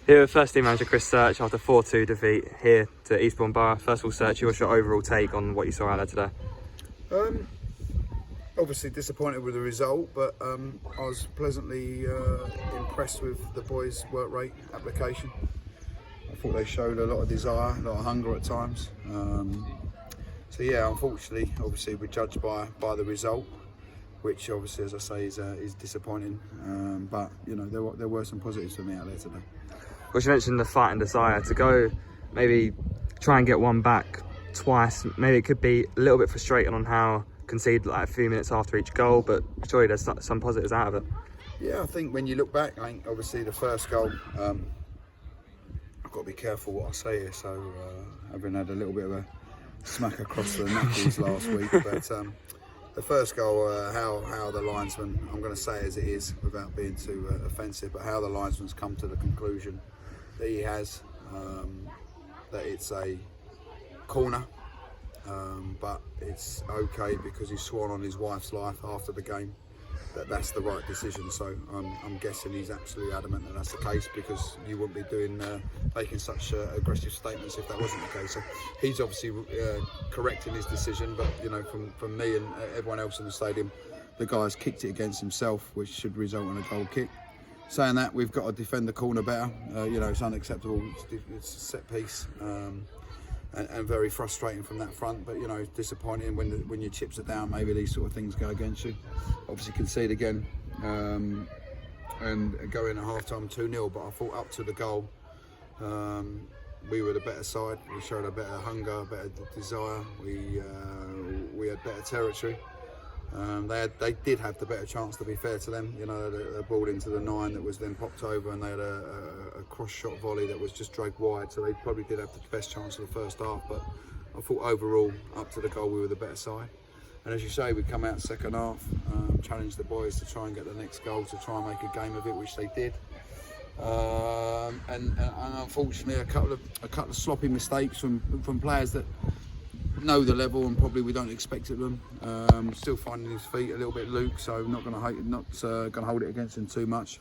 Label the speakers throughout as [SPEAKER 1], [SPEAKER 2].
[SPEAKER 1] Here with first team manager Chris Search after 4-2 defeat here to Eastbourne Borough. First of all, Search, what's your overall take on what you saw out there today?
[SPEAKER 2] Obviously disappointed with the result, but I was pleasantly impressed with the boys' work rate application. I thought they showed a lot of desire, a lot of hunger at times. So yeah, unfortunately, obviously we're judged by the result, which obviously, as I say, is disappointing. But you know, there were some positives for me out there today.
[SPEAKER 1] Well, you mentioned the fight and desire to go, maybe try and get one back twice. Maybe it could be a little bit frustrating on how concede like a few minutes after each goal, but surely there's some positives out of it.
[SPEAKER 2] Yeah, I think when you look back, I think obviously the first goal, I've got to be careful what I say here. So having had a little bit of a smack across the knuckles last week, but the first goal, how the linesman, I'm going to say as it is without being too offensive, but how the linesman's come to the conclusion that he has, that it's a corner, but it's okay because he's sworn on his wife's life after the game that that's the right decision. So I'm guessing he's absolutely adamant that that's the case, because you wouldn't be making such aggressive statements if that wasn't the case. So he's obviously correcting his decision, but you know, from me and everyone else in the stadium, the guy's kicked it against himself, which should result in a goal kick. Saying that, we've got to defend the corner better. You know, it's unacceptable. It's a set piece. And very frustrating from that front, but you know, it's disappointing when your chips are down. Maybe these sort of things go against you. Obviously concede again and go in at half-time 2-0, but I thought up to the goal we were the better side. We showed a better hunger, a better desire. We had better territory. They did have the better chance, to be fair to them. You know, a ball into the 9 that was then popped over, and they had a cross-shot volley that was just dragged wide, so they probably did have the best chance of the first half. But I thought overall, up to the goal, we were the better side. And as you say, we come out second half, challenged the boys to try and get the next goal, to try and make a game of it, which they did. And unfortunately, a couple of sloppy mistakes from players that know the level and probably we don't expect it of them. Still finding his feet a little bit, Luke. So not going to hold it against him too much.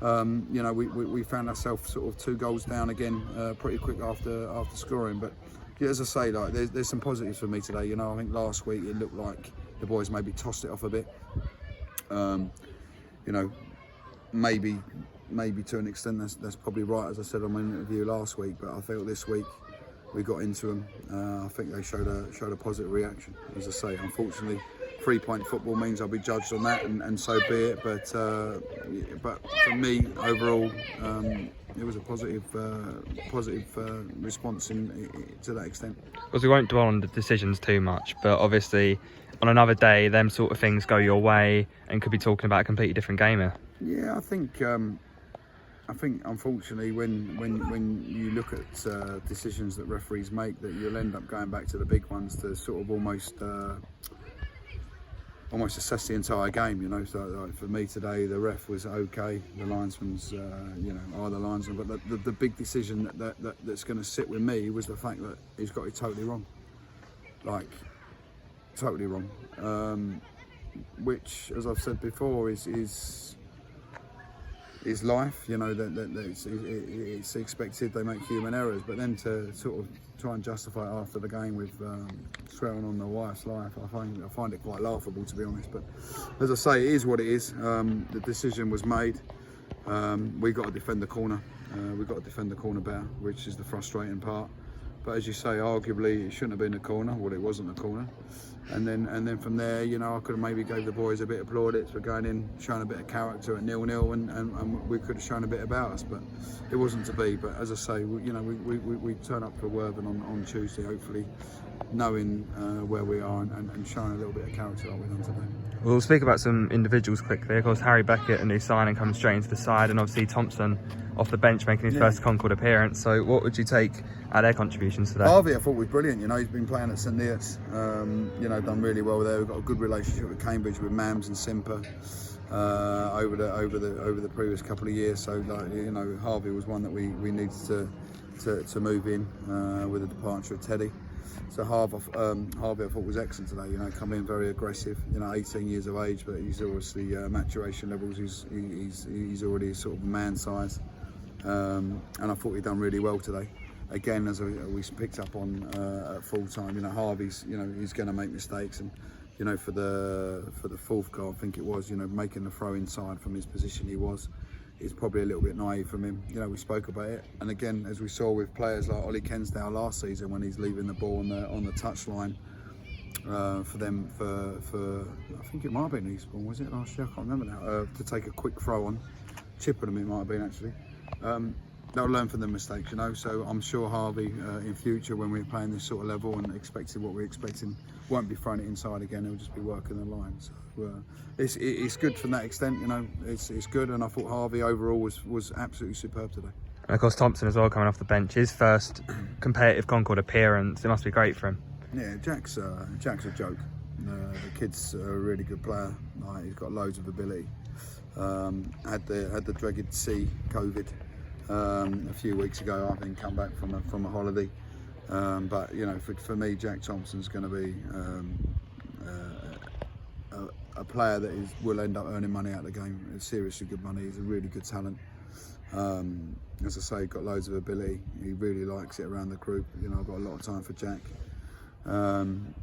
[SPEAKER 2] You know, we found ourselves sort of 2 goals down again pretty quick after scoring. But yeah, as I say, like there's some positives for me today. You know, I think last week it looked like the boys maybe tossed it off a bit. You know, maybe to an extent that's probably right, as I said on my interview last week. But I feel this week we got into them. I think they showed a positive reaction. As I say, unfortunately, 3-point football means I'll be judged on that, and so be it. But for me, overall, it was a positive response to that extent.
[SPEAKER 1] Because we won't dwell on the decisions too much, but obviously, on another day, them sort of things go your way, and could be talking about a completely different game here.
[SPEAKER 2] Yeah, I think unfortunately when you look at decisions that referees make, that you'll end up going back to the big ones to sort of almost assess the entire game. You know, so like for me today, the ref was okay. The linesman's you know, are the linesmen, but the big decision that's going to sit with me was the fact that he's got it totally wrong, like totally wrong. Which, as I've said before, is life. You know, that it's expected. They make human errors, but then to sort of try and justify it after the game with swearing on the wife's life, I find it quite laughable, to be honest. But as I say, it is what it is. The decision was made. We got to defend the corner. We've got to defend the corner better, which is the frustrating part. But as you say, arguably it shouldn't have been a corner. Well, it wasn't a corner. And then from there, you know, I could have maybe gave the boys a bit of plaudits for going in, showing a bit of character at 0-0, and we could have shown a bit about us, but it wasn't to be. But as I say, you know, we turn up for Worthing on Tuesday, hopefully, knowing where we are and showing a little bit of character like we've done today.
[SPEAKER 1] We'll speak about some individuals quickly. Of course, Harry Beckett, a new signing, comes straight into the side, and obviously Thompson off the bench making his first Concord appearance. So what would you take out their contributions today?
[SPEAKER 2] Harvey, I thought, was brilliant. You know, he's been playing at St Neots, you know, done really well there. We've got a good relationship with Cambridge, with Mams and Simper over the previous couple of years. So, like, you know, Harvey was one that we needed to move in with the departure of Teddy. So Harvey I thought was excellent today. You know, coming in very aggressive. You know, 18 years of age, but he's obviously maturation levels. He's already sort of man size. and I thought he'd done really well today. Again, as we picked up on at full time, Harvey's, he's going to make mistakes, and for the fourth goal, I think it was, making the throw inside from his position, it's probably a little bit naive from him. We spoke about it, and again, as we saw with players like Ollie Kensdale last season, when he's leaving the ball on the touch line for them, for I think it might have been Eastbourne, was it last year? I can't remember now. To take a quick throw on, Chippenham it might have been actually. They'll learn from their mistakes, so I'm sure Harvey in future, when we're playing this sort of level and expecting what we're expecting, won't be throwing it inside again. He'll just be working the line. So it's good from that extent. It's good, and I thought Harvey overall was absolutely superb today.
[SPEAKER 1] And of course Thompson as well, coming off the bench, his first competitive Concord appearance. It must be great for him.
[SPEAKER 2] Yeah, Jack's a joke. The kid's a really good player. He's got loads of ability. Had the dreaded COVID a few weeks ago, I think, come back from a holiday. But for me, Jack Thompson's going to be a player that will end up earning money out of the game. It's seriously good money. He's a really good talent. As I say, got loads of ability. He really likes it around the group. I've got a lot of time for Jack.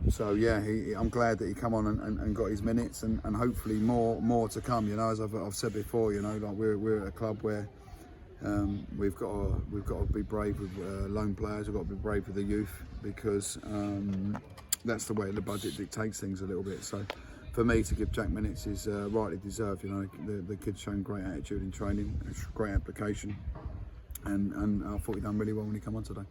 [SPEAKER 2] So yeah, I'm glad that he come on and got his minutes, and hopefully more to come. As I've said before, like we're at a club where we've got to be brave with loan players. We've got to be brave with the youth, because that's the way the budget dictates things a little bit. So for me to give Jack minutes is rightly deserved. The kid's shown great attitude in training, great application, and I thought he done really well when he came on today.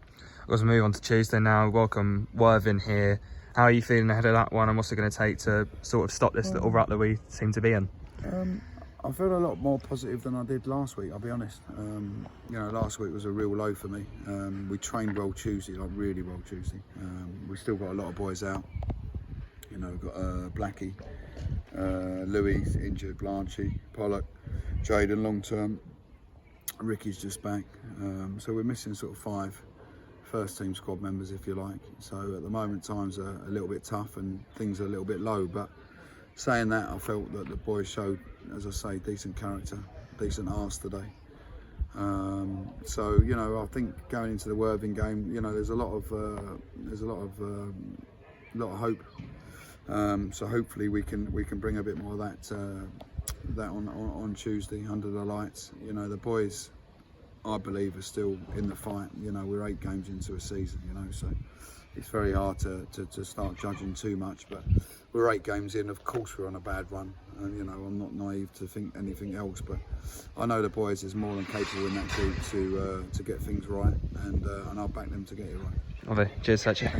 [SPEAKER 1] Let's move on to Tuesday now. Welcome Worthing here. How are you feeling ahead of that one, and what's it going to take to sort of stop this little rut that we seem to be in?
[SPEAKER 2] I feel a lot more positive than I did last week, I'll be honest. Last week was a real low for me. We trained well Tuesday, like really well Tuesday. We still got a lot of boys out. We've got Blackie, Louis injured, Blanchy, Pollock, Jaden long term, Ricky's just back. So we're missing sort of 5 first team squad members, if you like. So at the moment, times are a little bit tough and things are a little bit low. But saying that, I felt that the boys showed, as I say, decent character, decent arse today. So I think going into the Worthing game, there's a lot of hope. So hopefully we can bring a bit more of that on Tuesday under the lights. The boys, I believe, are still in the fight. We're 8 games into a season, so it's very hard to start judging too much. But we're 8 games in. Of course, we're on a bad run, and I'm not naive to think anything else. But I know the boys is more than capable in that group to get things right, and I'll back them to get it right.
[SPEAKER 1] Lovely. Cheers, Sachi.